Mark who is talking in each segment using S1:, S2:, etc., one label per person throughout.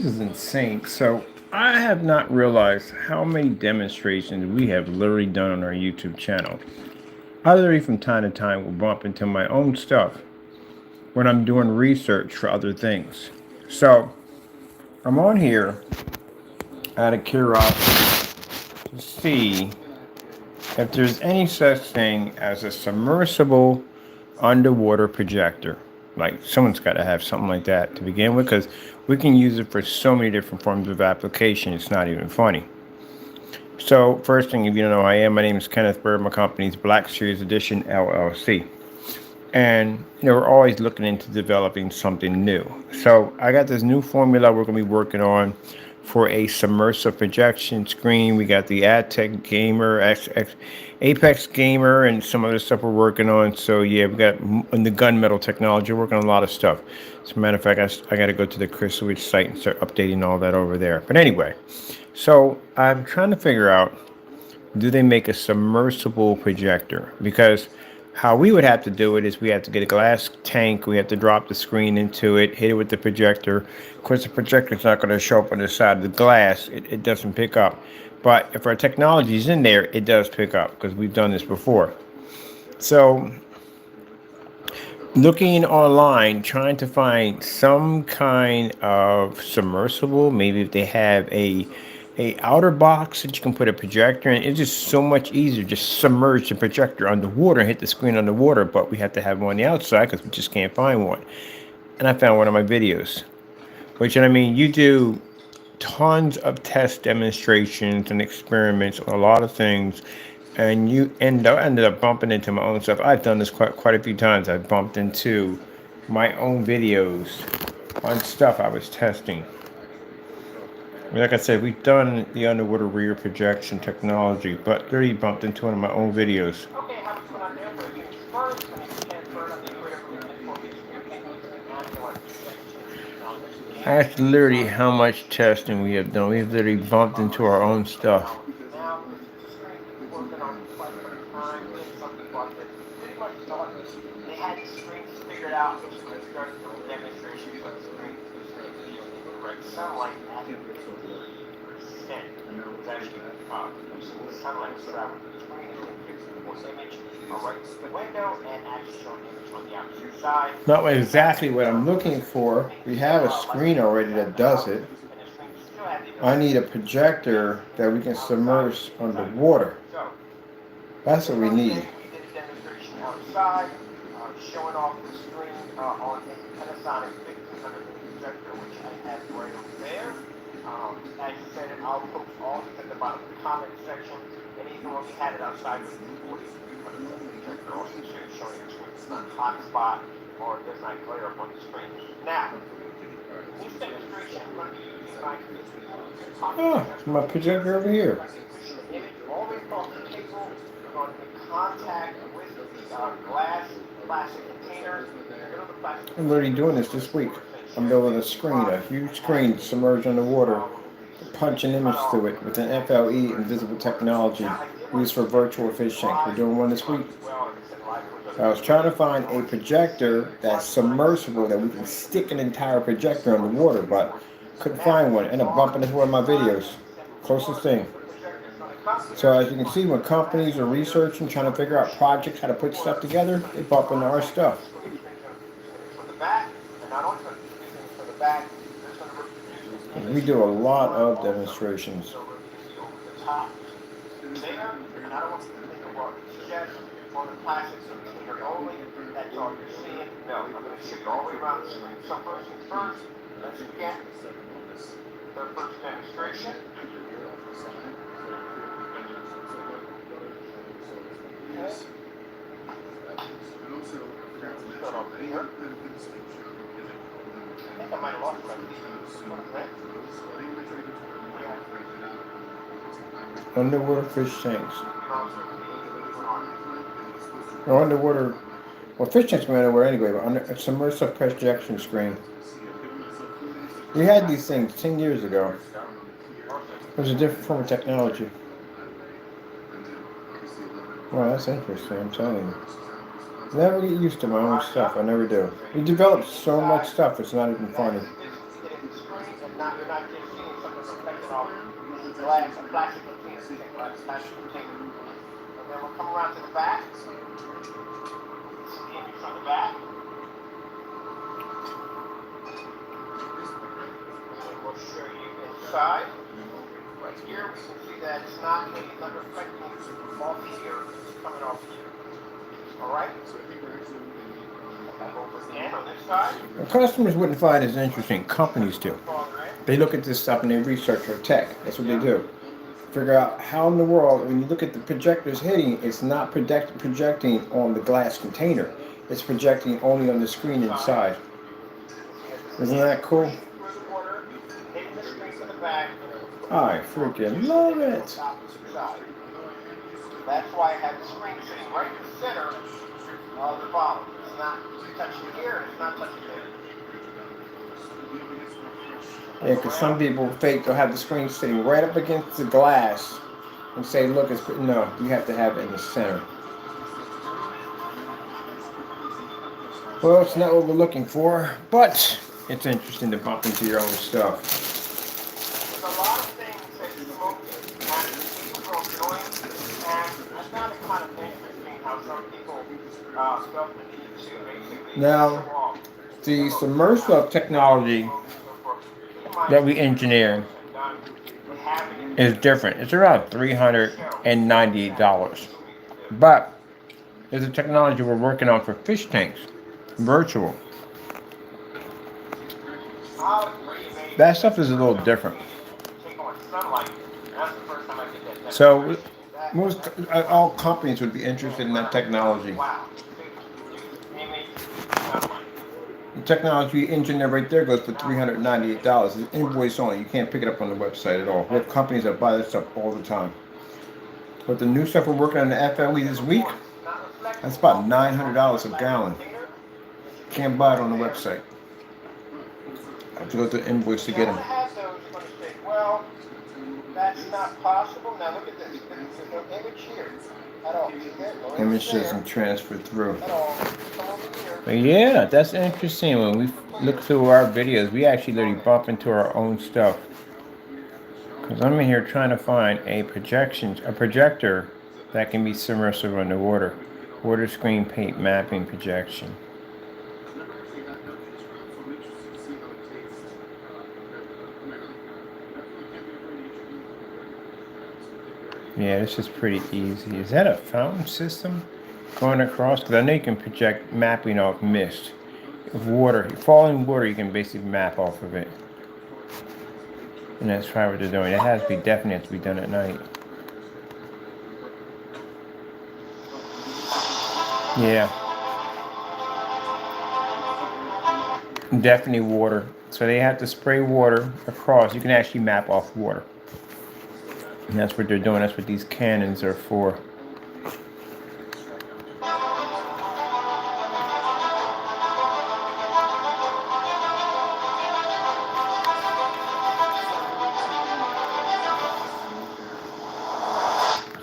S1: This is insane. So I have not realized how many demonstrations we have literally done on our YouTube channel. I literally from time to time will bump into my own stuff when I'm doing research for other things. So I'm on here out of curiosity to see if there's any such thing as a submersible underwater projector. Like someone's got to have something like that to begin with because we can use it for so many different forms of application. It's not even funny. So, first thing, if you don't know who I am, my name is Kenneth Bird. My company's Black Series Edition LLC. And, we're always looking into developing something new. So, I got this new formula we're going to be working on for a submersive projection screen. We got the AdTech Gamer, Apex Gamer, and some other stuff we're working on. So, yeah, we got in the gunmetal technology, we're working on a lot of stuff. As a matter of fact, I got to go to the Crystal Ridge site and start updating all that over there. But anyway, so I'm trying to figure out, do they make a submersible projector? Because how we would have to do it is we have to get a glass tank, we have to drop the screen into it, hit it with the projector. Of course, the projector's not going to show up on the side of the glass, it doesn't pick up. But if our technology is in there, it does pick up because we've done this before. So, looking online, trying to find some kind of submersible, maybe if they have a outer box that you can put a projector in. It's just so much easier. Just submerge the projector underwater and hit the screen underwater. But we have to have one on the outside because we just can't find one. And I found one of my videos, which, and I mean, you do tons of test demonstrations and experiments on a lot of things, and you ended up bumping into my own stuff. I've done this quite a few times. I've bumped into my own videos on stuff I was testing. Like I said, we've done the underwater rear projection technology, but literally bumped into one of my own videos. That's literally how much testing we have done. We've literally bumped into our own stuff. Not exactly what I'm looking for. We have a screen already that does it. I need a projector that we can submerge underwater. That's what we need. Oh, it's my projector over here. I'm literally doing this week. I'm building a screen, a huge screen submerged underwater, punch an image through it with an FLE invisible technology used for virtual fish tanks. We're doing one this week. I was trying to find a projector that's submersible that we can stick an entire projector underwater, but couldn't find one. Ended up bumping into one of my videos. Closest thing. So as you can see, when companies are researching, trying to figure out projects, how to put stuff together, they bump into our stuff. And we do a lot of demonstrations. Underwater fish tanks. Or underwater, well, fish tanks are underwater anyway, but under a submersible projection screen. We had these things 10 years ago. It was a different form of technology. Well, that's interesting, I'm telling you. Never get used to my own stuff. I never do. We develop so much stuff, it's not even funny. I've just seen something reflecting off glass, a plastic container, plastic container. And then we'll come around to the back. See the image from the back. And we'll show you inside. Right here, we can see that it's not reflecting off here, it's coming off here. Alright? Back over again on this side. Well, customers wouldn't find it as interesting. Companies do. They look at this stuff and they research for tech. That's what they do. Figure out how in the world, when you look at the projectors hitting, it's not projecting on the glass container. It's projecting only on the screen inside. Isn't that cool? I freaking love it. That's why I have the screen sitting right in the center of the bottle. It's not touching here, it's not touching there. Yeah, because some people fake, they'll have the screen sitting right up against the glass and say, look, it's no, you have to have it in the center. Well, it's not what we're looking for, but it's interesting to bump into your own stuff. There's a lot of things that smoke and I found it kind of interesting how some people felt the need to basically now, the submersible technology that we engineer is different. It's around $398. But there's a technology we're working on for fish tanks, virtual. That stuff is a little different. So all companies would be interested in that technology. The technology engineer right there goes for $398. It's invoice only. You can't pick it up on the website at all. We have companies that buy that stuff all the time. But the new stuff we're working on the FLE this week, that's about $900 a gallon. Can't buy it on the website. I have to go to the invoice to get them. Well, that's not possible. Now look at this. There's no image here at all. Image doesn't transfer through. But yeah, that's interesting. When we look through our videos, we actually literally bump into our own stuff. Because I'm in here trying to find a projector that can be submersible underwater. Water screen paint mapping projection. Yeah, this is pretty easy. Is that a fountain system going across? Because I know you can project mapping off mist. If water, falling water, you can basically map off of it. And that's probably what they're doing. It has to be definitely has to be done at night. Yeah. Definitely water. So they have to spray water across. You can actually map off water. And that's what they're doing. That's what these cannons are for.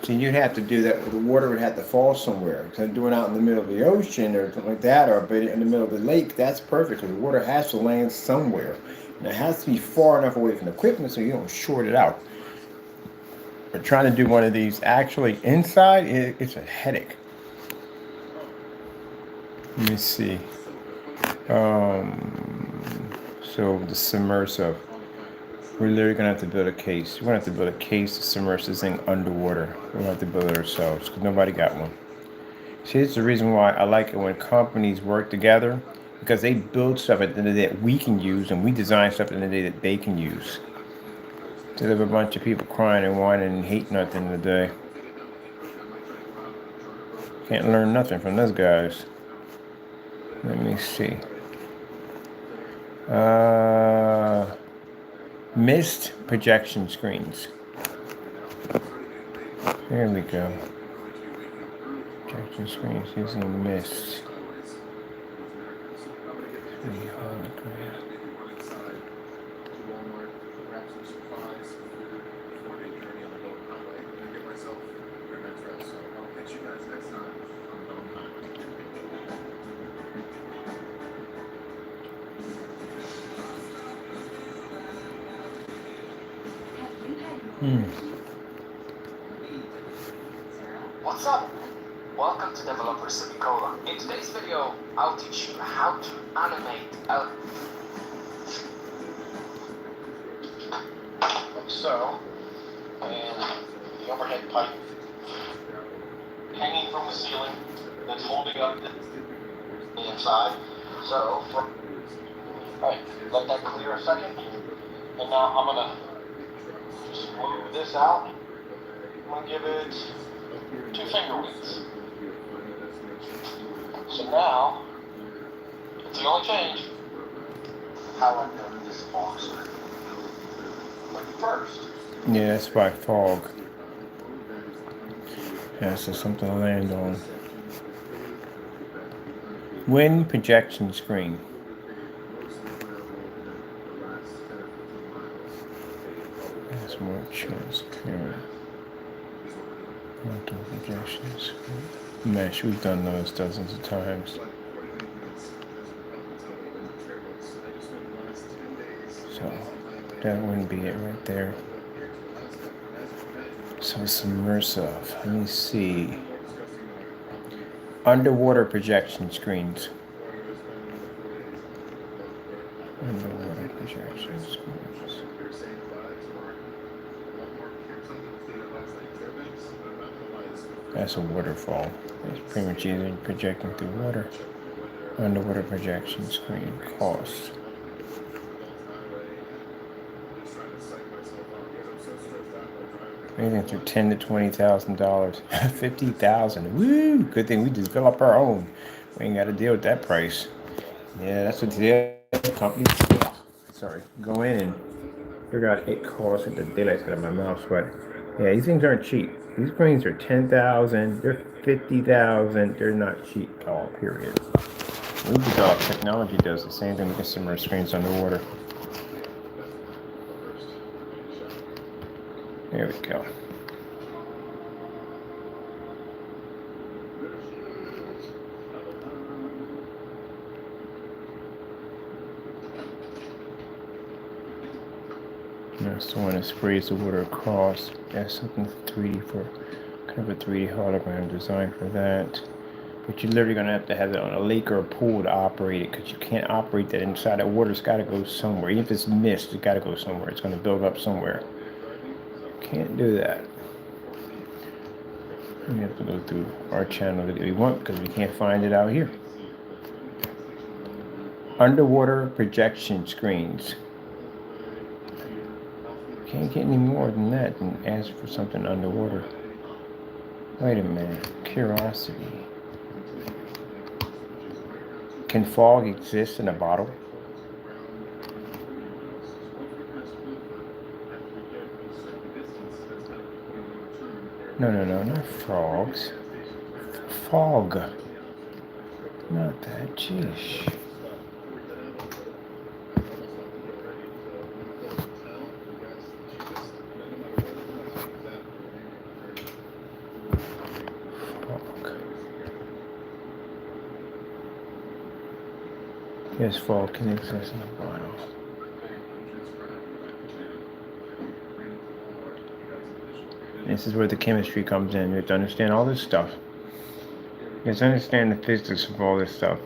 S1: So you'd have to do that. The water would have to fall somewhere. Because doing it out in the middle of the ocean or something like that, or in the middle of the lake, that's perfect. Because the water has to land somewhere. And it has to be far enough away from the equipment so you don't short it out. But trying to do one of these actually inside, it's a headache. Let me see. So the submersive. We're literally going to have to build a case. We're going to have to build a case to submerge this thing underwater. We're going to have to build it ourselves because nobody got one. See, it's the reason why I like it when companies work together, because they build stuff at the end of the day that we can use, and we design stuff at the end of the day that they can use. Instead of a bunch of people crying and whining and hating at the end of the day. Can't learn nothing from those guys. Let me see. Mist projection screens. There we go. Projection screens using mist. 3 hologram.
S2: What's up? Welcome to Developer Semicola. In today's video, I'll teach you how to animate a... So, and the overhead pipe hanging from the ceiling that's holding up the inside. So, alright, let that clear a second. And now I'm gonna just move this out. I'm gonna give it 2 finger widths. So now, it's the only change, how I build this fog screen. But first,
S1: Yeah, that's by fog. Yeah, so something to land on. Wind projection screen. That's more transparent. Multiple projections. Mesh, we've done those dozens of times. So that wouldn't be it right there. So submersive. Let me see. Underwater projection screens. Underwater projection screens. That's a waterfall. It's pretty much either projecting through water. Underwater projection screen cost. Anything through $10,000 to $20,000. $50,000. Woo! Good thing we develop our own. We ain't got to deal with that price. Yeah, that's what the companies. Sorry, go in and figure out it costs. The daylight's out of my mouth, but yeah, these things aren't cheap. These screens are $10,000. They're $50,000. They're not cheap at all. Period. We develop technology does the same thing with consumer screens underwater. There we go. That's the one that sprays the water across. That's something 3D for kind of a 3D hologram design for that. But you're literally going to have it on a lake or a pool to operate it, because you can't operate that inside. That water's got to go somewhere. Even if it's mist, it's got to go somewhere. It's going to build up somewhere. Can't do that. We have to go through our channel that we want, because we can't find it out here. Underwater projection screens. Can't get any more than that and ask for something underwater. Wait a minute. Curiosity. Can fog exist in a bottle? No, not frogs. Fog. Not that. Jeez. Yes, fog can exist in a bottle. This is where the chemistry comes in. You have to understand all this stuff. You have to understand the physics of all this stuff.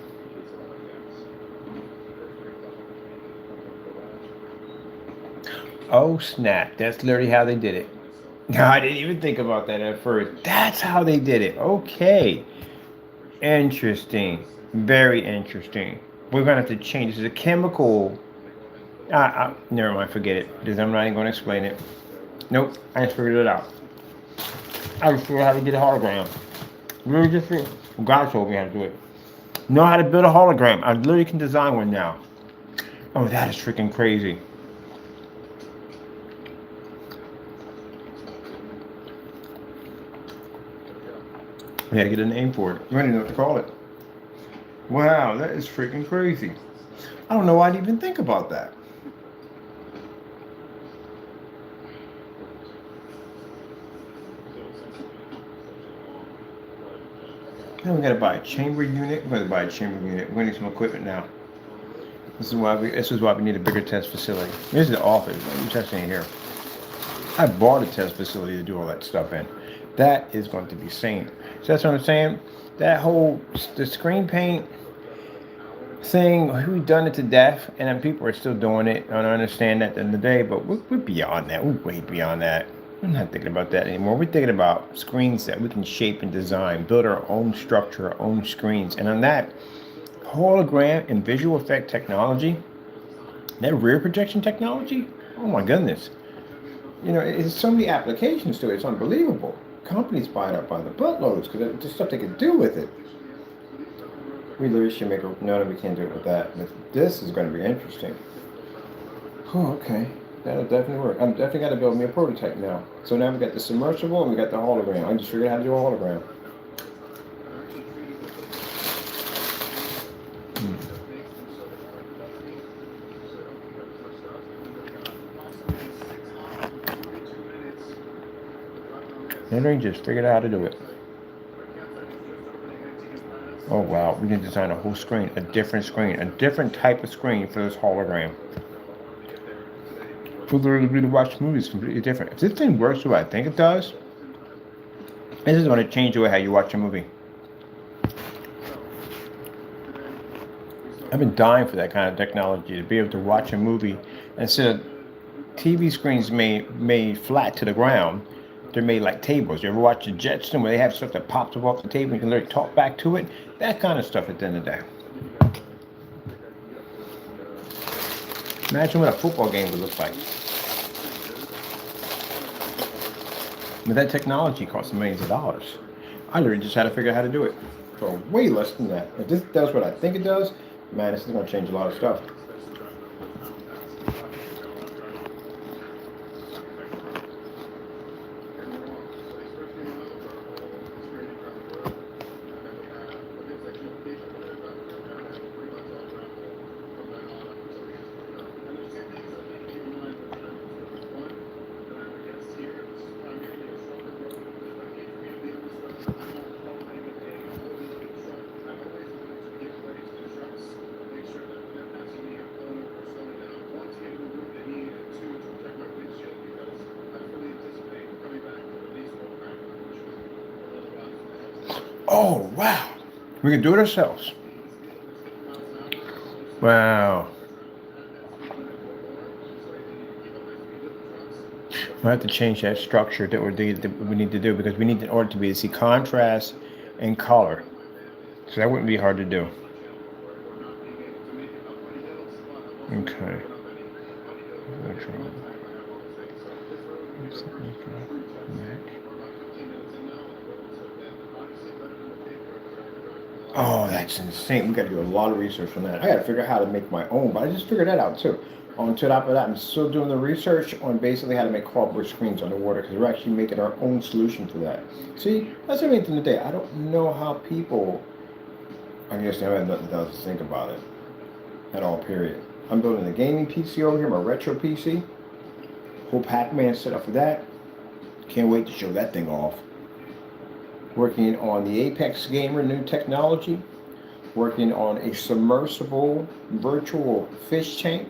S1: Oh snap, that's literally how they did it. I didn't even think about that at first. That's how they did it. Okay. Interesting. Very interesting. We're going to have to change. This is a chemical. Never mind, forget it. Because I'm not even going to explain it. Nope, I just figured it out. I just figured out how to get a hologram. Really just figured. God told me how to do it. Know how to build a hologram. I literally can design one now. Oh, that is freaking crazy. We had to get a name for it. We don't even know what to call it. Wow, that is freaking crazy. I don't know why I didn't even think about that. Now we gotta buy a chamber unit. We're gonna buy a chamber unit. We're gonna need some equipment now. This is why we need a bigger test facility. This is the office. We're testing it here. I bought a test facility to do all that stuff in. That is going to be sane. So that's what I'm saying. That whole the screen paint thing, we've done it to death, and then people are still doing it. I don't understand that at the end of the day, but we're beyond that. We're way beyond that. We're not thinking about that anymore. We're thinking about screens that we can shape and design, build our own structure, our own screens. And on that, hologram and visual effect technology, that rear projection technology, oh my goodness. You know, it's so many applications to it. It's unbelievable. Companies buy it up by the buttloads because there's just stuff they can do with it. We literally should make a no, we can't do it with that. But this is going to be interesting. Oh, okay. That'll definitely work. I'm definitely got to build me a prototype now. So now we got the submersible and we got the hologram. I just figured out how to do a hologram. And I just figured out how to do it. Oh wow, we can design a whole screen, a different type of screen for this hologram. For literally to watch movies completely different. If this thing works the way I think it does, this is going to change the way how you watch a movie. I've been dying for that kind of technology, to be able to watch a movie instead of TV screens made flat to the ground. They're made like tables. You ever watch the Jetson where they have stuff that pops up off the table and you can literally talk back to it? That kind of stuff at the end of the day. Imagine what a football game would look like. But that technology costs millions of dollars. I literally just had to figure out how to do it for way less than that. If this does what I think it does, man, this is going to change a lot of stuff. Oh, wow. We can do it ourselves. Wow. We'll have to change that structure that we need to do because we need in order to be able to see contrast and color. So that wouldn't be hard to do. Okay. Oh, that's insane. We got to do a lot of research on that. I got to figure out how to make my own, but I just figured that out too. On top of that, I'm still doing the research on basically how to make cardboard screens underwater because we're actually making our own solution to that. See, that's what I mean in the day. I don't know how people, I guess they have nothing else to think about it at all, period. I'm building a gaming PC over here, my retro PC. Whole Pac-Man set up for that. Can't wait to show that thing off. Working on the Apex Gamer new technology. Working on a submersible virtual fish tank.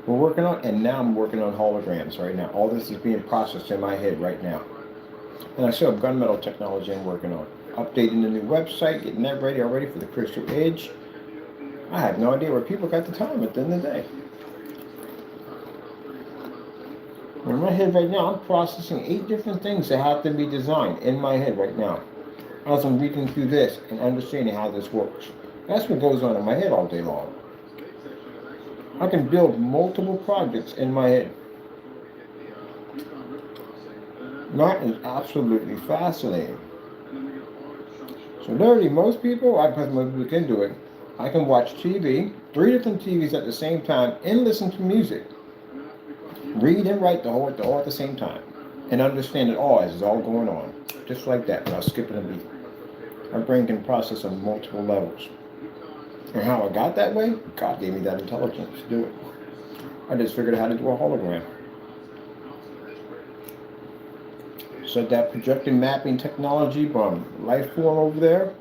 S1: We're working on, and now I'm working on holograms right now. All this is being processed in my head right now. And I still have gunmetal technology I'm working on. Updating the new website, getting that ready already for the Crystal Edge. I have no idea where people got the time at the end of the day. In my head right now, I'm processing 8 different things that have to be designed in my head right now. As I'm reading through this and understanding how this works. That's what goes on in my head all day long. I can build multiple projects in my head. That is absolutely fascinating. So literally, most people can do it. I can watch TV, 3 different TVs at the same time, and listen to music. Read and write the whole at the same time. And understand it all as it's all going on. Just like that, without skipping a beat. My brain can process on multiple levels. And how I got that way? God gave me that intelligence to do it. I just figured out how to do a hologram. So that projecting mapping technology from Lifeform over there,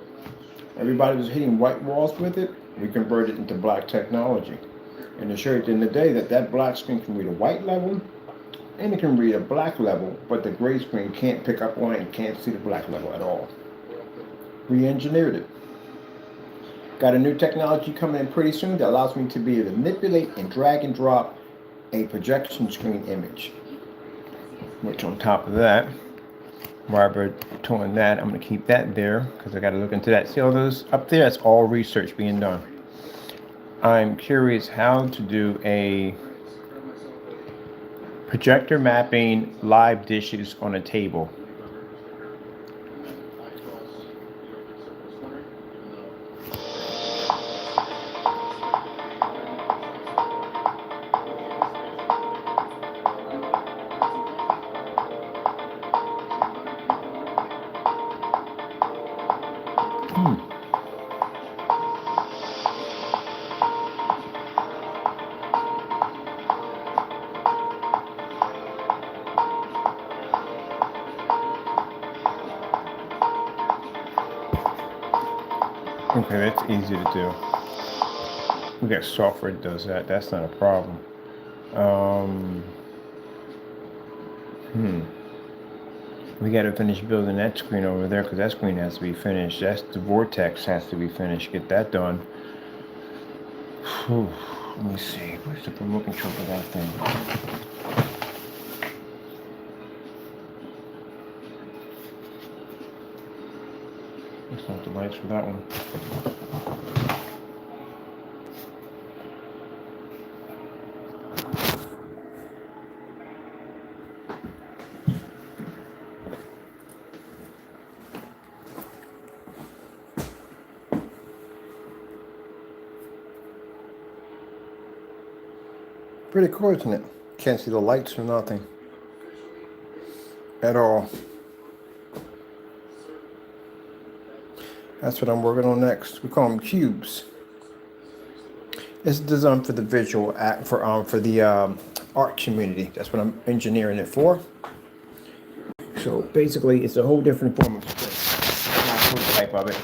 S1: everybody was hitting white walls with it. We converted it into black technology. And to show you at the end of the day that black screen can read a white level, and it can read a black level, but the gray screen can't pick up on it and can't see the black level at all. Re-engineered it. Got a new technology coming in pretty soon that allows me to be able to manipulate and drag and drop a projection screen image. Which on top of that, while we're doing that, I'm going to keep that there because I got to look into that. See all those up there? That's all research being done. I'm curious how to do a projector mapping live dishes on a table. Okay, that's easy to do. We got software that does that. That's not a problem. We got to finish building that screen over there because that screen has to be finished. That's the vortex has to be finished. Get that done. Whew. Let me see. Where's the remote control for that thing? That's not the lights for that one. Pretty cool, isn't it? Can't see the lights or nothing at all. That's what I'm working on next. We call them cubes. It's designed for the visual act for the art community. That's what I'm engineering it for. So basically, it's a whole different form of screen. Not a prototype of it.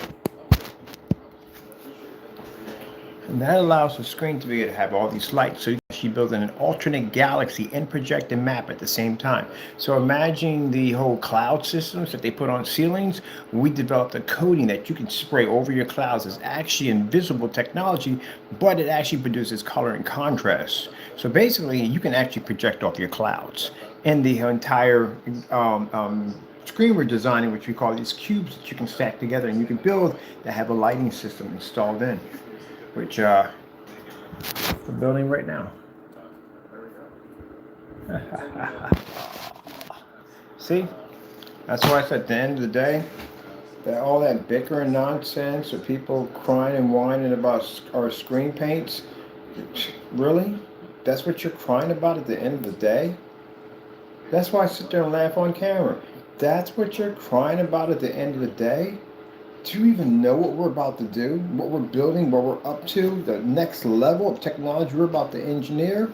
S1: And that allows the screen to be able to have all these lights. So you can actually build an alternate galaxy and project a map at the same time. So imagine the whole cloud systems that they put on ceilings. We developed a coating that you can spray over your clouds. It's actually invisible technology, but it actually produces color and contrast. So basically, you can actually project off your clouds. And the entire screen we're designing, which we call these cubes that you can stack together and you can build that have a lighting system installed in. Which we're building right now. See, that's why I said at the end of the day, that all that bickering nonsense or people crying and whining about our screen paints, really? That's what you're crying about at the end of the day? That's why I sit there and laugh on camera. That's what you're crying about at the end of the day? Do you even know what we're about to do? What we're building, what we're up to, the next level of technology we're about to engineer?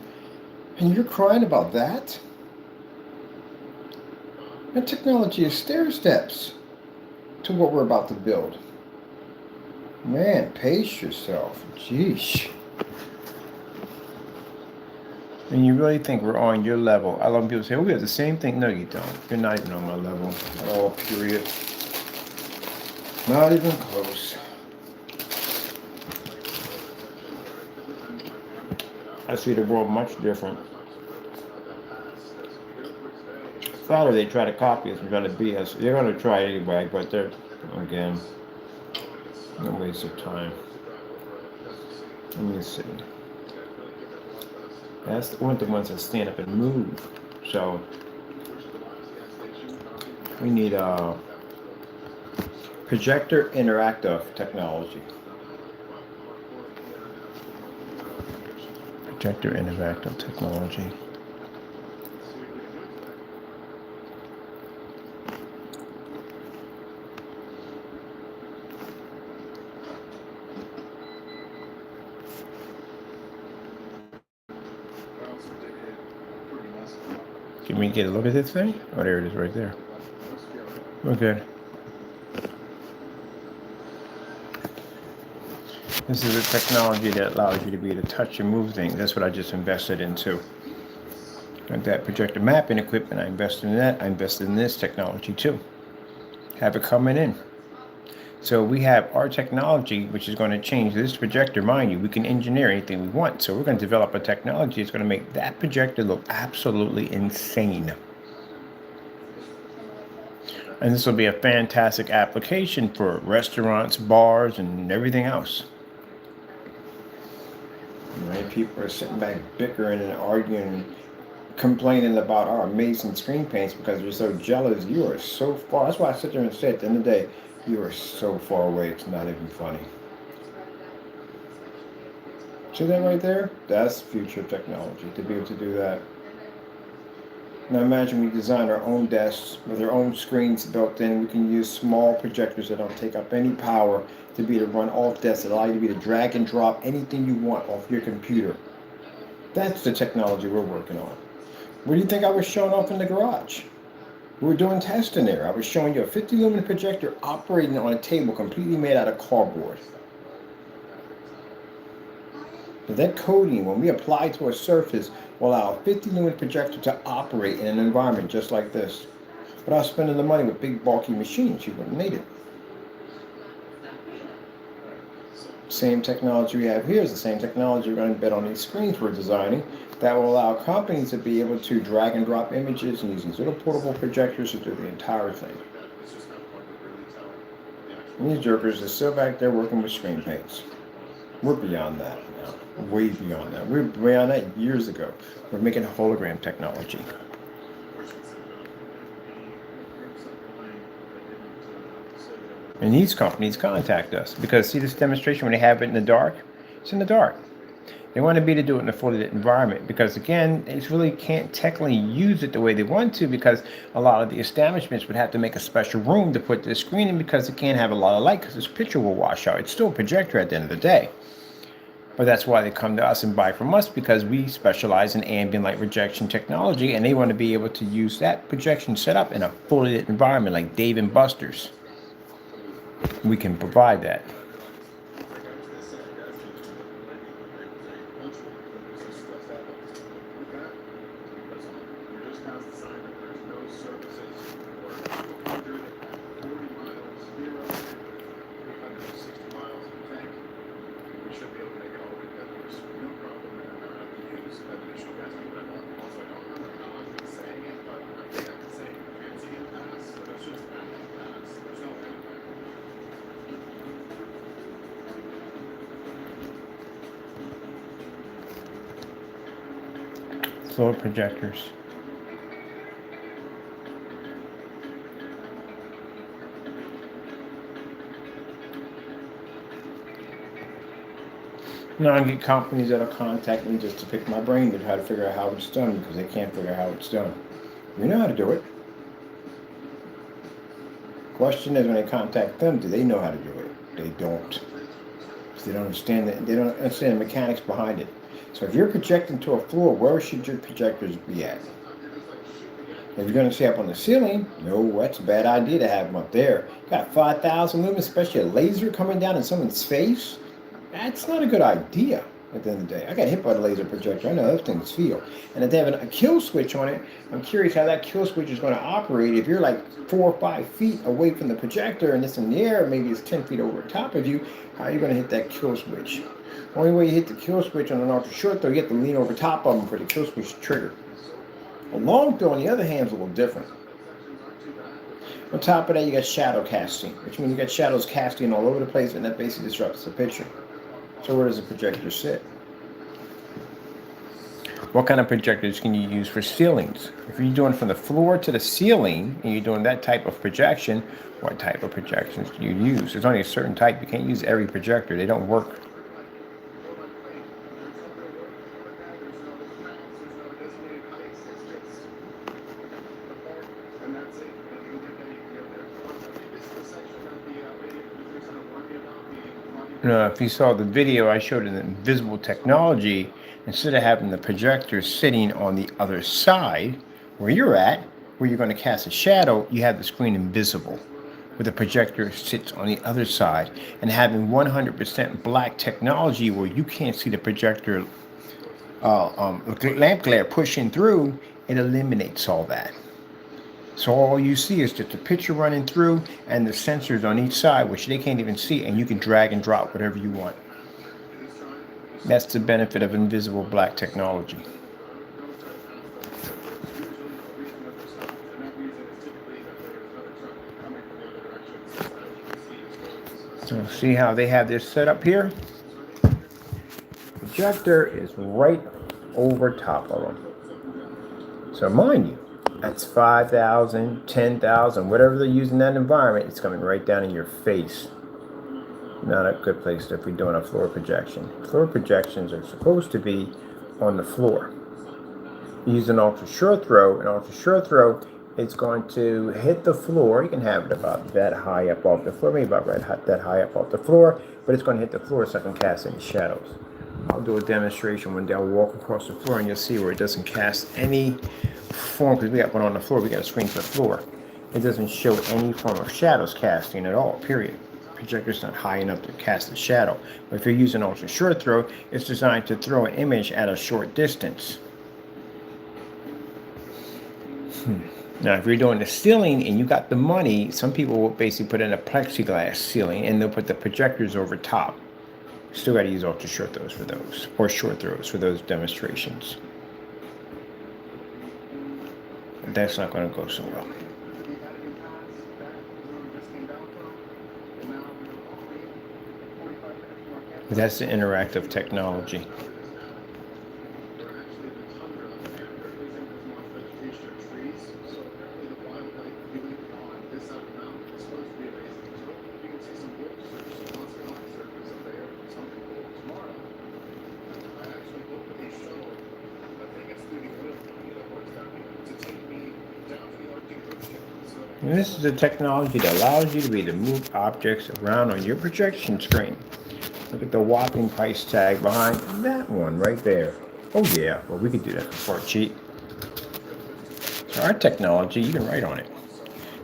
S1: And you're crying about that? And technology is stair steps to what we're about to build. Man, pace yourself. Jeez. And you really think we're on your level? I love people say, oh, we have the same thing. No, you don't. You're not even on my level at all, period. Not even close. I see the world much different. Father, they try to copy us and try to beat us. They're going to try anyway, but they're, again, no waste of time. Let me see. That's the ones that stand up and move. So, we need projector interactive technology. Projector interactive technology. Can we get a look at this thing? Oh, there it is right there. Okay. This is a technology that allows you to be able to touch and move things. That's what I just invested into. Got that projector mapping equipment. I invested in that. I invested in this technology too. Have it coming in. So we have our technology, which is going to change this projector. Mind you, we can engineer anything we want. So we're going to develop a technology that's going to make that projector look absolutely insane. And this will be a fantastic application for restaurants, bars, and everything else. Right? People are sitting back bickering and arguing, complaining about our amazing screen paints because they're so jealous. You are so far. That's why I sit there and say at the end of the day, you are so far away, it's not even funny. See that right there? That's future technology, to be able to do that. Now imagine we design our own desks with our own screens built in. We can use small projectors that don't take up any power to be able to run off desks, that allow you to be able to drag and drop anything you want off your computer. That's the technology we're working on. What do you think I was showing off in the garage? We were doing testing there. I was showing you a 50 lumen projector operating on a table completely made out of cardboard. But that coating, when we apply it to a surface, will allow a 50 lumen projector to operate in an environment just like this. Without spending the money with big bulky machines, you wouldn't need it. Same technology we have here is the same technology we're going to embed on these screens we're designing that will allow companies to be able to drag and drop images and use these little portable projectors to do the entire thing. And these jokers are still back there working with screen paints. We're beyond that now. Way beyond that. We were beyond that years ago. We're making hologram technology. And these companies contact us because see this demonstration when they have it in the dark? It's in the dark. They want to be able to do it in a fully lit environment because again, they really can't technically use it the way they want to because a lot of the establishments would have to make a special room to put this screen in because it can't have a lot of light because this picture will wash out. It's still a projector at the end of the day. But that's why they come to us and buy from us because we specialize in ambient light rejection technology and they want to be able to use that projection setup in a fully lit environment like Dave & Buster's. We can provide that. Solar projectors. Now I get companies that'll contact me just to pick my brain to try to figure out how it's done because they can't figure out how it's done. We know how to do it. Question is when they contact them, do they know how to do it? They don't. They don't understand that. They don't understand the mechanics behind it. So if you're projecting to a floor, where should your projectors be at? If you're going to stay up on the ceiling, no, that's a bad idea to have them up there. You got 5,000 lumens, especially a laser coming down in someone's face. That's not a good idea at the end of the day. I got hit by the laser projector. I know those things feel. And if they have a kill switch on it, I'm curious how that kill switch is going to operate. If you're like 4 or 5 feet away from the projector and it's in the air, maybe it's 10 feet over top of you, how are you going to hit that kill switch? Only way you hit the kill switch on an ultra short throw, you have to lean over top of them for the kill switch to trigger. A long throw, on the other hand, is a little different. On top of that, you got shadow casting, which means you got shadows casting all over the place, and that basically disrupts the picture. So where does the projector sit? What kind of projectors can you use for ceilings? If you're doing from the floor to the ceiling, and you're doing that type of projection, what type of projections do you use? There's only a certain type. You can't use every projector. They don't work. If you saw the video, I showed an invisible technology. Instead of having the projector sitting on the other side, where you're at, where you're going to cast a shadow, you have the screen invisible, where the projector sits on the other side. And having 100% black technology where you can't see the projector lamp glare pushing through, it eliminates all that. So all you see is just a picture running through and the sensors on each side, which they can't even see, and you can drag and drop whatever you want. That's the benefit of invisible black technology. So see how they have this set up here? Projector is right over top of them. So mind you, that's 5,000, 10,000, whatever they use in that environment, it's coming right down in your face. Not a good place if we're doing a floor projection. Floor projections are supposed to be on the floor. Use an ultra short throw. An ultra short throw, it's going to hit the floor. You can have it about that high up off the floor, maybe about right that high up off the floor, but it's going to hit the floor so I can cast any shadows. I'll do a demonstration one day. I'll walk across the floor and you'll see where it doesn't cast any form, because we got one on the floor, we got a screen for the floor. It doesn't show any form of shadows casting at all, period. Projector's not high enough to cast a shadow. But if you're using ultra short throw, it's designed to throw an image at a short distance. Now, if you're doing the ceiling and you got the money, some people will basically put in a plexiglass ceiling and they'll put the projectors over top. Still got to use ultra short throws for those, or short throws for those demonstrations. That's not going to go so well. That's the interactive technology. And this is the technology that allows you to be able to move objects around on your projection screen. Look at the whopping price tag behind that one right there. Oh yeah, well we could do that for a cheap. So our technology, you can write on it.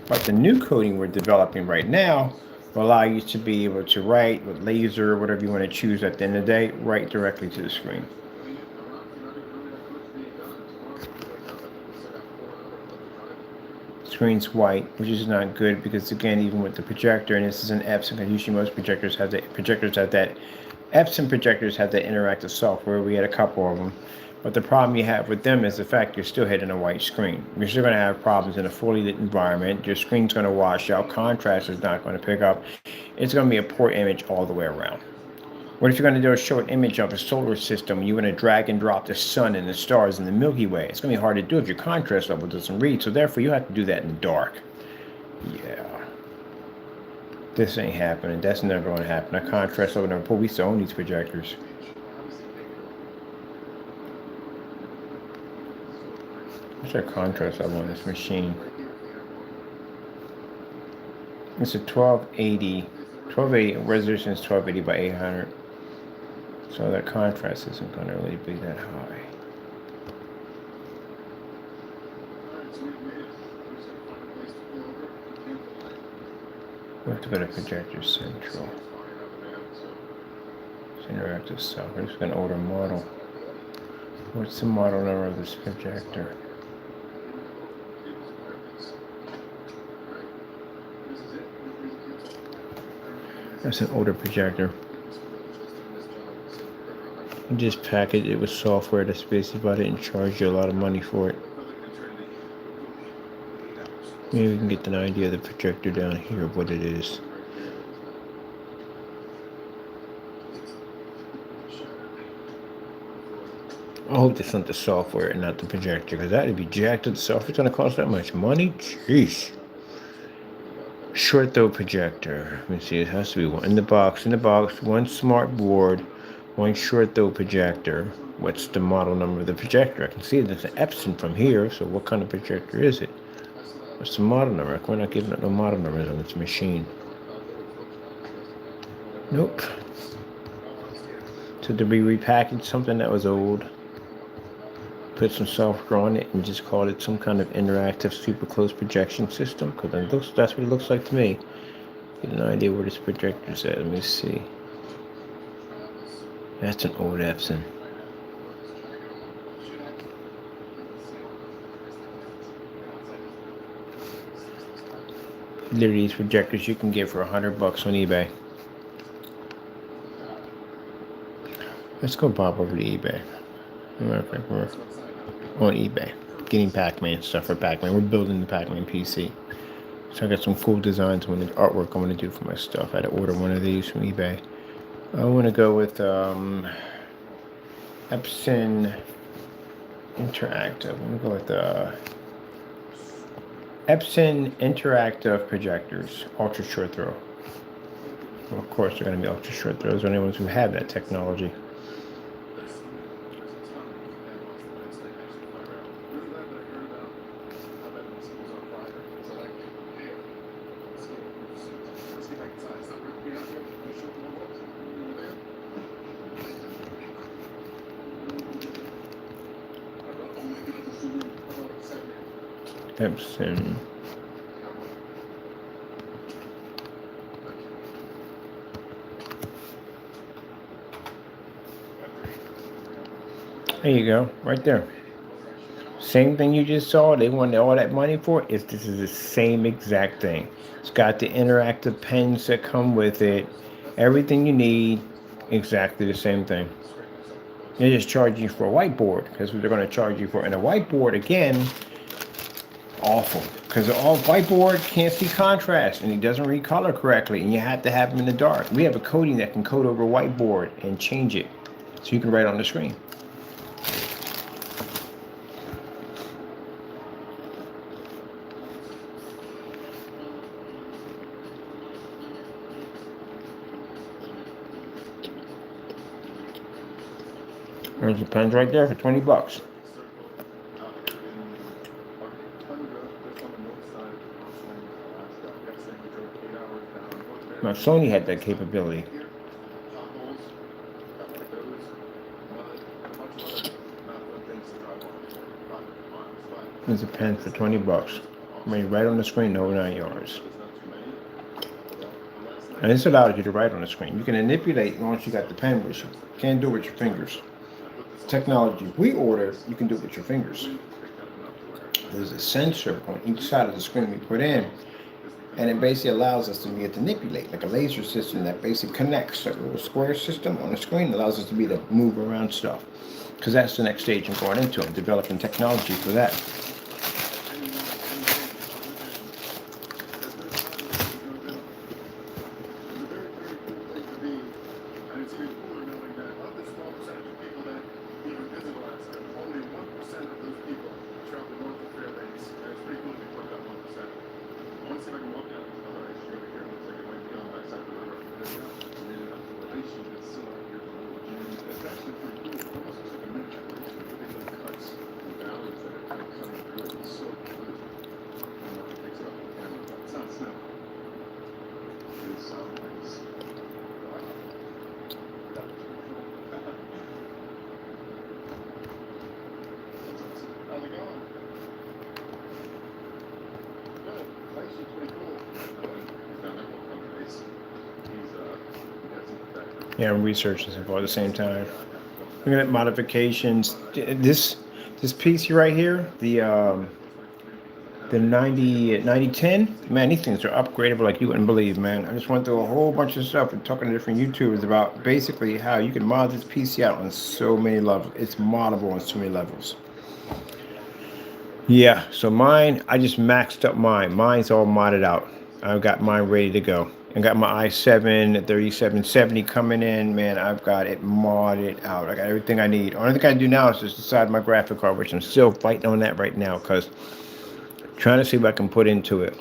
S1: But the new coding we're developing right now will allow you to be able to write with laser or whatever you want to choose at the end of the day, right directly to the screen. Screen's white, which is not good because again, even with the projector, and this is an Epson, because usually most projectors have that. Epson projectors have that interactive software. We had a couple of them, but the problem you have with them is the fact you're still hitting a white screen. You're still going to have problems in a fully lit environment. Your screen's going to wash out. Contrast is not going to pick up. It's going to be a poor image all the way around. What if you're going to do a short image of a solar system? You're going to drag and drop the sun and the stars in the Milky Way. It's going to be hard to do if your contrast level doesn't read. So therefore, you have to do that in the dark. Yeah. This ain't happening. That's never going to happen. A contrast level never. We used to own these projectors. What's our contrast level on this machine? It's a 1280. 1280 resolution is 1280 by 800. So that contrast isn't going to really be that high. We have to go to Projector Central. It's interactive software. It's an older model. What's the model number of this projector? That's an older projector. You just package it with software that's basically about it and charge you a lot of money for it. Maybe we can get an idea of the projector down here of what it is. I hope that's not the software and not the projector, because that'd be jacked if the software's gonna cost that much money. Jeez. Short throw projector. Let me see, it has to be one in the box, one smart board, one short throw projector. What's the model number of the projector? I can see there's an Epson from here, so what kind of projector is it? What's the model number? We're not giving it no model numbers on this machine. Nope. So did we repackage something that was old? Put some software on it and just called it some kind of interactive super close projection system? Because that's what it looks like to me. Get an idea where this projector's at. Let me see. That's an old Epson. Literally, these projectors you can get for $100 on eBay. Let's go pop over to eBay. Matter of fact, we're on eBay, getting Pac-Man stuff for Pac-Man. We're building the Pac-Man PC. So I got some cool designs on the artwork I'm going to do for my stuff. I had to order one of these from eBay. I want to go with Epson Interactive. I'm going to go with Epson Interactive Projectors, ultra short throw. Well, of course, they're going to be ultra short throws. They're the only ones who have that technology. Epson. There you go, right there. Same thing you just saw. They wanted all that money for it. This is the same exact thing. It's got the interactive pens that come with it. Everything you need, exactly the same thing. They just charge you for a whiteboard because what they're going to charge you for. And a whiteboard, again, awful, because all whiteboard can't see contrast and it doesn't read color correctly, and you have to have them in the dark. We have a coding that can code over whiteboard and change it so you can write on the screen. There's the pens right there for $20. Now, Sony had that capability. There's a pen for $20. Made right on the screen, no 9 yards. And this allows you to write on the screen. You can manipulate once you got the pen, but you can't do it with your fingers. Technology we ordered, you can do it with your fingers. There's a sensor on each side of the screen we put in, and it basically allows us to be able to manipulate, like a laser system that basically connects a little square system on the screen, allows us to be able to move around stuff. Because that's the next stage I'm going into. I'm developing technology for that. Yeah, I'm researching stuff all at the same time. Looking at modifications. This piece right here, the 9010, man, these things are upgradable like you wouldn't believe, man. I just went through a whole bunch of stuff and talking to different YouTubers about basically how you can mod this PC out on so many levels. It's moddable on so many levels. Yeah, so mine, I just maxed up mine. Mine's all modded out. I've got mine ready to go. I got my i7 3770 coming in, man. I've got it modded out. I got everything I need. Only thing I do now is just decide my graphic card, which I'm still fighting on that right now, because trying to see what I can put into it.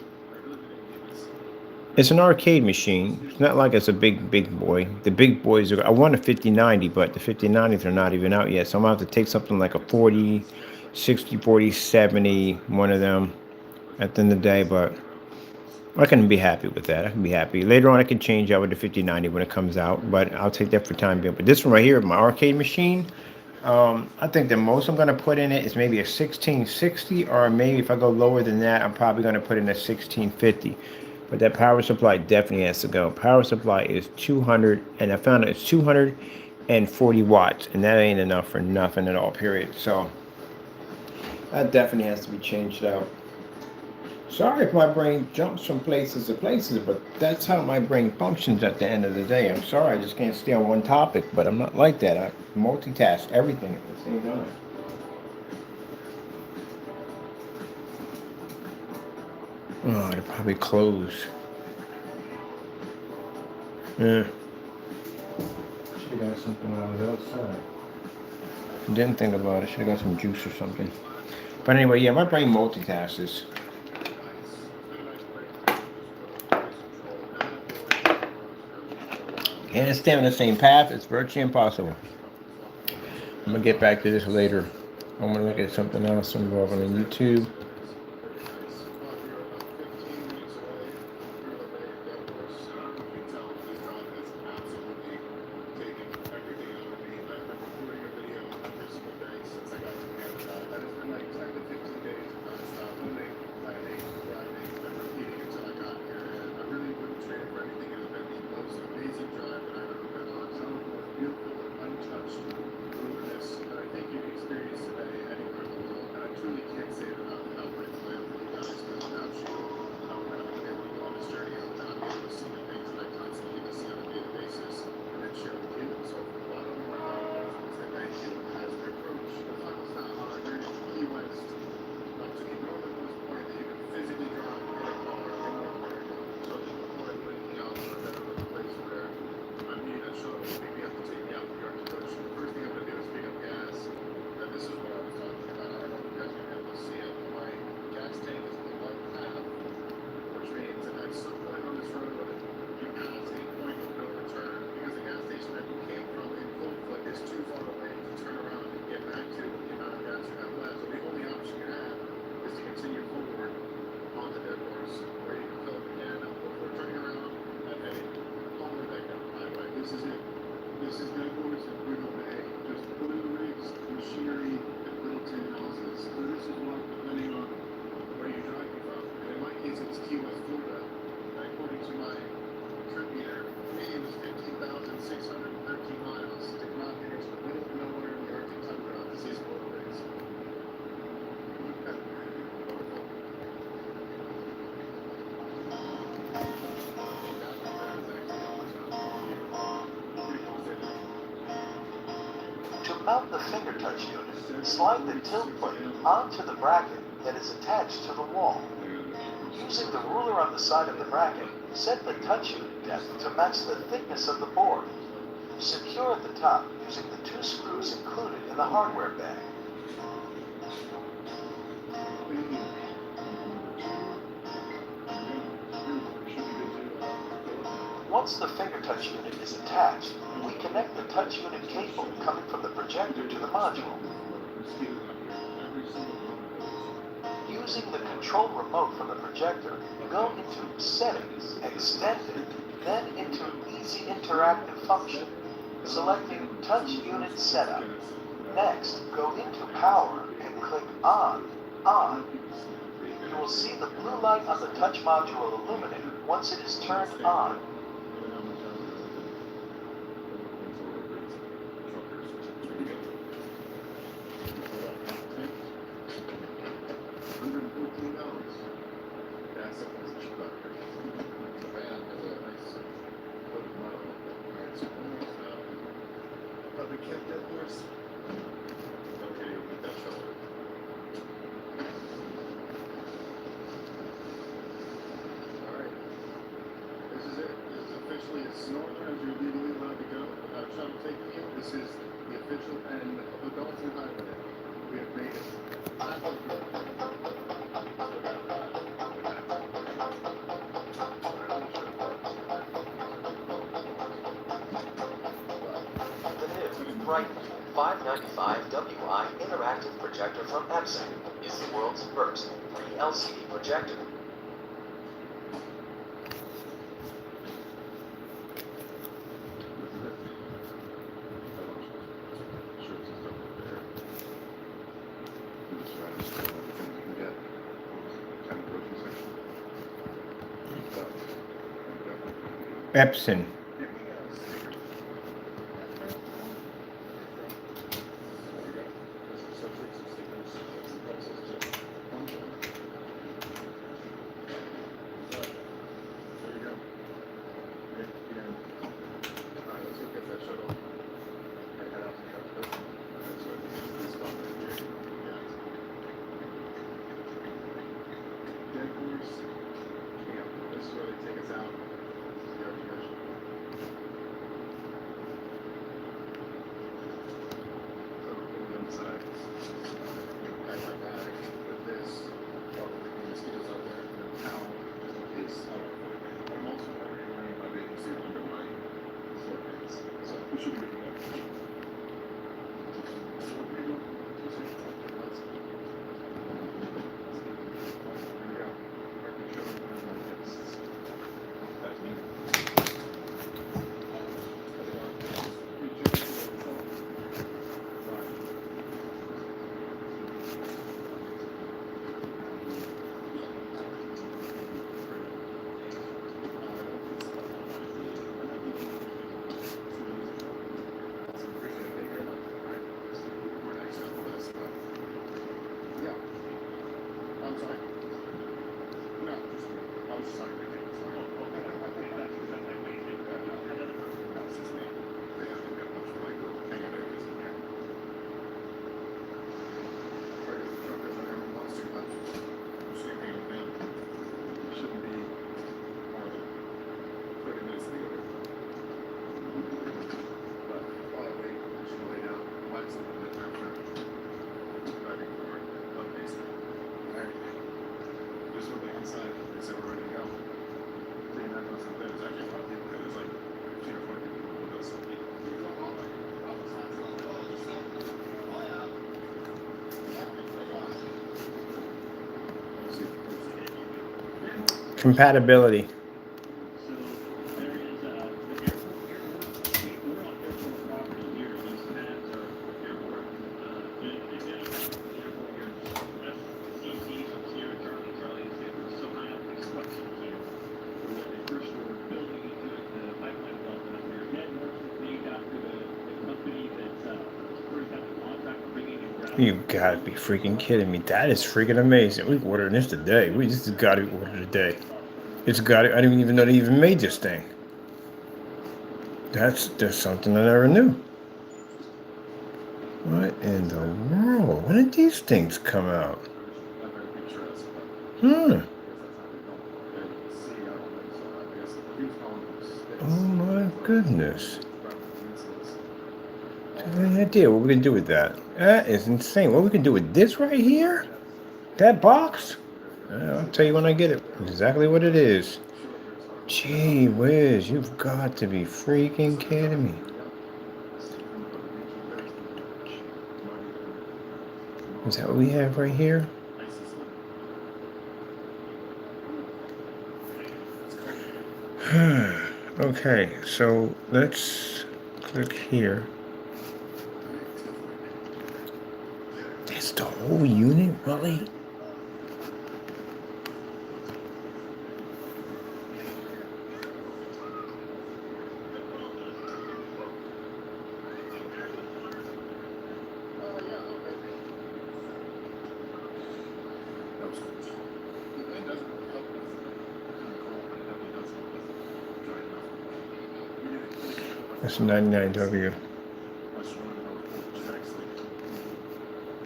S1: It's an arcade machine. It's not like it's a big boy. The big boys are, I want a 5090, but the 5090s are not even out yet. So I'm gonna have to take something like a 40, 60, 40, 70, one of them at the end of the day, but I can be happy with that. I can be happy. Later on, I can change out with the 5090 when it comes out, but I'll take that for time being. But this one right here, my arcade machine, I think the most I'm going to put in it is maybe a 1660, or maybe if I go lower than that, I'm probably going to put in a 1650. But that power supply definitely has to go. Power supply is 200, and I found it's 240 watts, and that ain't enough for nothing at all, period. So that definitely has to be changed out. Sorry if my brain jumps from places to places, but that's how my brain functions at the end of the day. I'm sorry, I just can't stay on one topic, but I'm not like that. I multitask everything at the same time. Oh, they're probably closed. Yeah. Should have got something when I was outside. Didn't think about it. Should have got some juice or something. But anyway, yeah, my brain multitasks. Can't stay on the same path. It's virtually impossible. I'm gonna get back to this later. I'm gonna look at something else involving on YouTube.
S2: To mount the finger touch unit, slide the tilt plate onto the bracket that is attached to the wall. Using the ruler on the side of the bracket, set the touch unit depth to match the thickness of the board. Secure at the top using the 2 screws included in the hardware bag. Once the finger touch unit is attached, we connect the touch unit cable coming from the projector to the module. Using the control remote from the projector, go into Settings, Extended, then into Easy Interactive Function, selecting Touch Unit Setup. Next, go into Power and click On. You will see the blue light on the touch module illuminate once it is turned on.
S3: As northern as you're legally allowed to go without shuttle taking you. This is the official end of the Dalton Highway. We have made it.
S2: The new Brighton 595 WI interactive projector from Epson is the world's first 3 LCD projector.
S1: Epson.
S3: headquarters. Yeah, this is where they take us out. The architecture. So we're putting them aside. Pack my bag with this. Probably the mosquitoes out there. And a towel, just in case. I'm also already wearing my bathing suit under my sweatpants. So we should be good to go. So what do we do? Let's here we go. Record show and my guests. That's me. Yeah. I'm sorry. No, just me. I was just talking to you. That's just me. They haven't got much like hanging out in here. Regular truckers are having lost too much. I'm just gonna hang with them. Shouldn't be more than 30 minutes to get there. But while I wait, I'm just gonna lay down, relax a little bit after driving for one day. Alright. Just went back inside. They said we're ready to go. Three and a half months up there, there's actually a lot of people there. There's like 15 or 20 people with us.
S1: Compatibility. You've got to be freaking kidding me. That is freaking amazing. We're ordering this today. We just got to order today. It's got to, I didn't even know they even made this thing. That's something I never knew. What in the world? When did these things come out? Oh my goodness. I have no idea what we can do with that. That is insane. What we can do with this right here? That box? I'll tell you when I get it. Exactly what it is. Gee whiz, you've got to be freaking kidding me. Is that what we have right here? Okay, so let's click here. That's the whole unit, really? That's a 99W.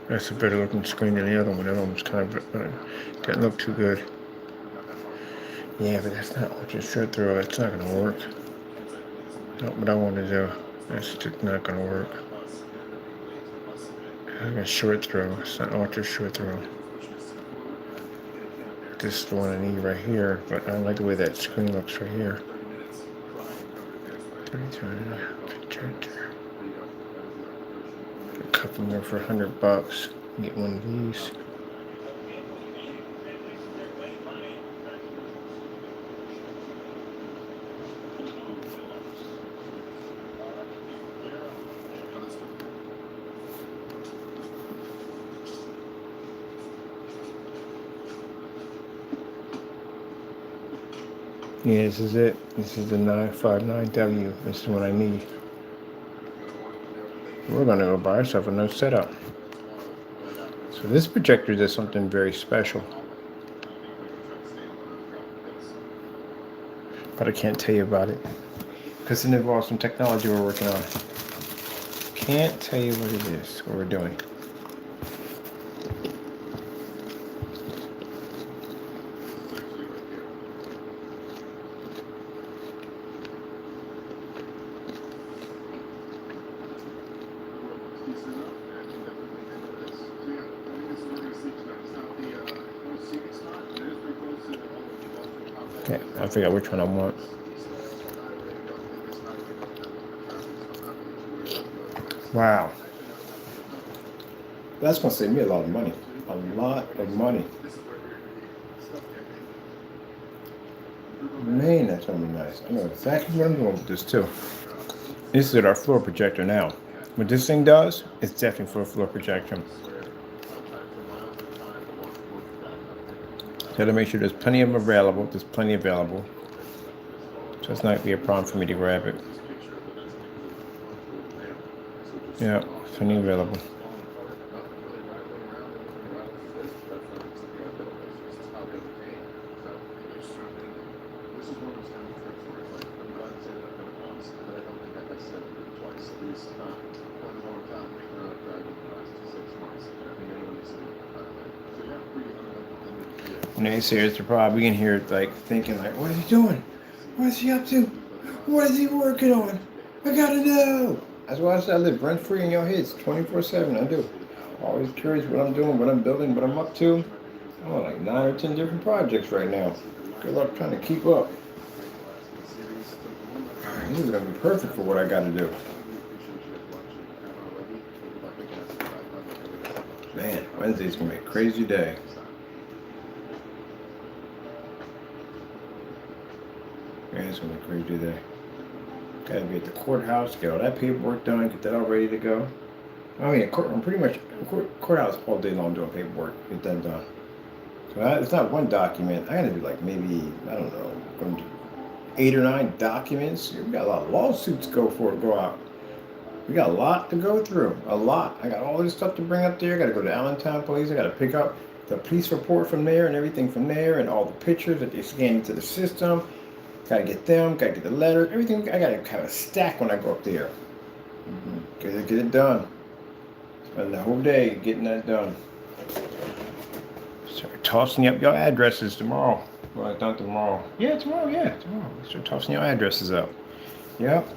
S1: That's a better looking screen than the other one. That one was kind of didn't look too good. Yeah, but that's not ultra short throw. That's not gonna work. Not what I want to do. That's just not gonna work. I got short throw. It's not ultra short throw. This is the one I need right here, but I don't like the way that screen looks right here. 32. A couple more for $100. Get one of these. Yeah, this is it. This is the 959W. This is what I need. We're going to go buy ourselves a new setup. So this projector does something very special. But I can't tell you about it. Because it involves some technology we're working on. Can't tell you what it is, what we're doing. Okay, I figure which one I want. Wow. That's going to save me a lot of money. A lot of money. Man, that's going to be nice. I know exactly what I'm doing with this too. This is our floor projector now. What this thing does, it's definitely for a floor projection. So to make sure there's plenty of them available. There's plenty available. So it's not going to be a problem for me to grab it. Yeah, plenty available. Naysayers are probably in here like thinking like, what is he doing? What is he up to? What is he working on? I gotta know. That's why I said I live rent free in your heads 24/7. I do. Always curious what I'm doing, what I'm building, what I'm up to. I'm on like 9 or 10 different projects right now. Good luck trying to keep up. This is gonna be perfect for what I gotta do. Man, Wednesday's gonna be a crazy day. Yeah, it's gonna be a crazy day. Gotta be at the courthouse, get all that paperwork done, get that all ready to go. I mean, I'm pretty much courthouse all day long doing paperwork, get that done. So it's not one document. I gotta do like maybe, I don't know, 8 or 9 documents. We got a lot of lawsuits go out. We got a lot to go through, a lot. I got all this stuff to bring up there. I gotta go to Allentown Police. I gotta pick up the police report from there and everything from there and all the pictures that they scan into the system. Gotta get them, gotta get the letters, everything. I gotta have a stack when I go up there. Get it done. Spend the whole day getting that done. Start tossing up your addresses tomorrow. Well, not tomorrow. Yeah, tomorrow. Start tossing your addresses up. Yep.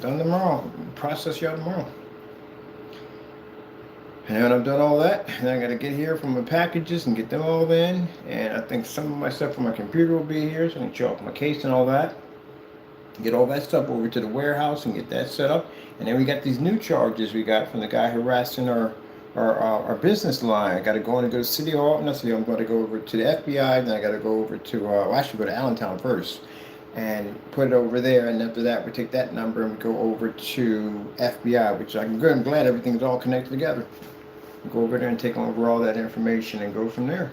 S1: Done tomorrow. Process y'all tomorrow. And when I've done all that, then I got to get here from my packages and get them all in. And I think some of my stuff from my computer will be here, so I can show off my case and all that. Get all that stuff over to the warehouse and get that set up. And then we got these new charges we got from the guy harassing our business line. I got to go to City Hall. Not City Hall. I'm going to go over to the FBI. Then I got to go over to, actually go to Allentown first and put it over there. And after that, we take that number and we go over to FBI, which I'm good. I'm glad everything's all connected together. Go over there and take over all that information and go from there.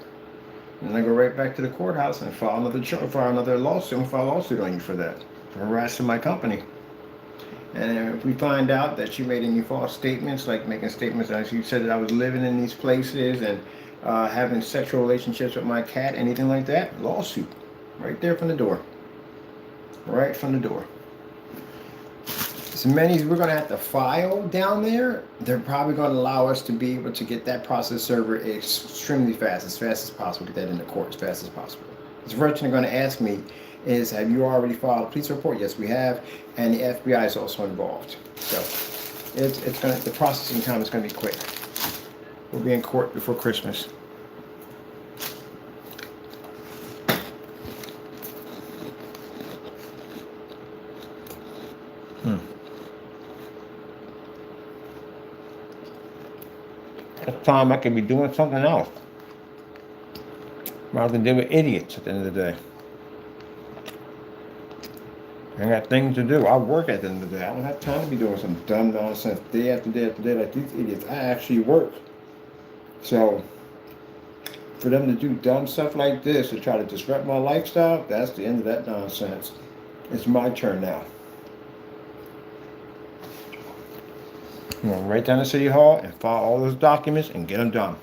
S1: And then I go right back to the courthouse and file another lawsuit and file a lawsuit on you for that, for harassing my company. And if we find out that you made any false statements, like making statements that you said that I was living in these places and having sexual relationships with my cat, anything like that, lawsuit. Right there from the door. Right from the door. As many as we're going to have to file down there, they're probably going to allow us to be able to get that process server extremely fast as possible, get that into court as fast as possible. The first thing they're going to ask me is, have you already filed a police report? Yes, we have, and the FBI is also involved. So the processing time is going to be quick. We'll be in court before Christmas. That time I could be doing something else rather than deal with idiots at the end of the day. I got things to do. I work at the end of the day. I don't have time to be doing some dumb nonsense day after day after day like these idiots. I actually work. So for them to do dumb stuff like this to try to disrupt my lifestyle, that's the end of that nonsense. It's my turn now. I'm going right down to City Hall and file all those documents and get them done.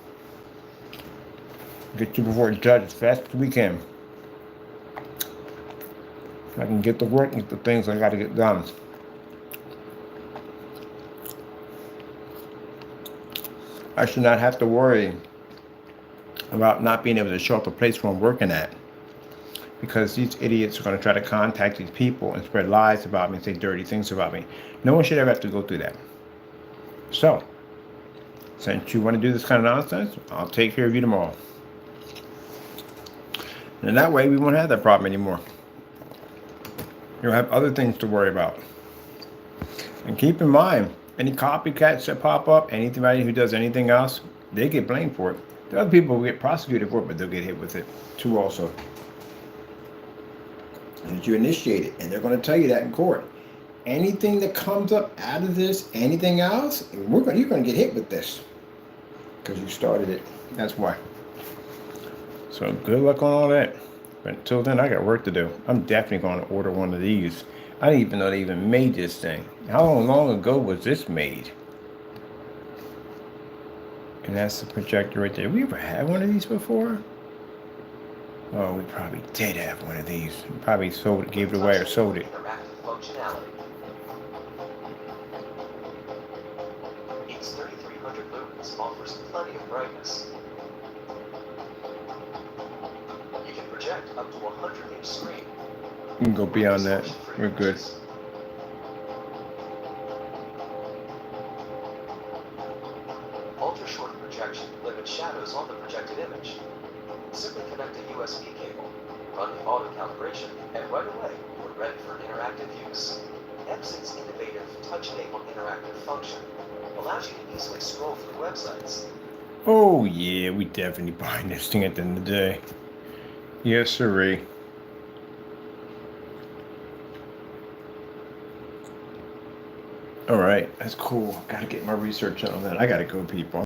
S1: Get you before a judge as fast as we can. I can get to work and get the things I got to get done. I should not have to worry about not being able to show up a place where I'm working at, because these idiots are going to try to contact these people and spread lies about me and say dirty things about me. No one should ever have to go through that. So, since you want to do this kind of nonsense, I'll take care of you tomorrow. And that way we won't have that problem anymore. You'll have other things to worry about. And keep in mind, any copycats that pop up, anybody who does anything else, they get blamed for it. The other people will get prosecuted for it, but they'll get hit with it too also. And you initiate it, and they're going to tell you that in court. Anything that comes up out of this, anything else, you're going to get hit with this. Because you started it. That's why. So good luck on all that. But until then, I got work to do. I'm definitely going to order one of these. I didn't even know they even made this thing. How long ago was this made? And that's the projector right there. We ever had one of these before? Oh, we probably did have one of these. We probably sold it, gave it away, or sold it.
S2: Interactive functionality. Its 3300 lumens offers plenty of brightness. You can project up to a 100-inch screen.
S1: We can go beyond that. We're good.
S2: Ultra-short projection limits shadows on the projected image. Simply connect a USB cable, run the auto calibration, and right away, you're ready for interactive use. Epson's innovative touch-enabled interactive function allows you to easily scroll through websites.
S1: Oh yeah, we definitely buying this thing at the end of the day. Yes, sirree. All right, that's cool. Gotta get my research on that. I gotta go, people.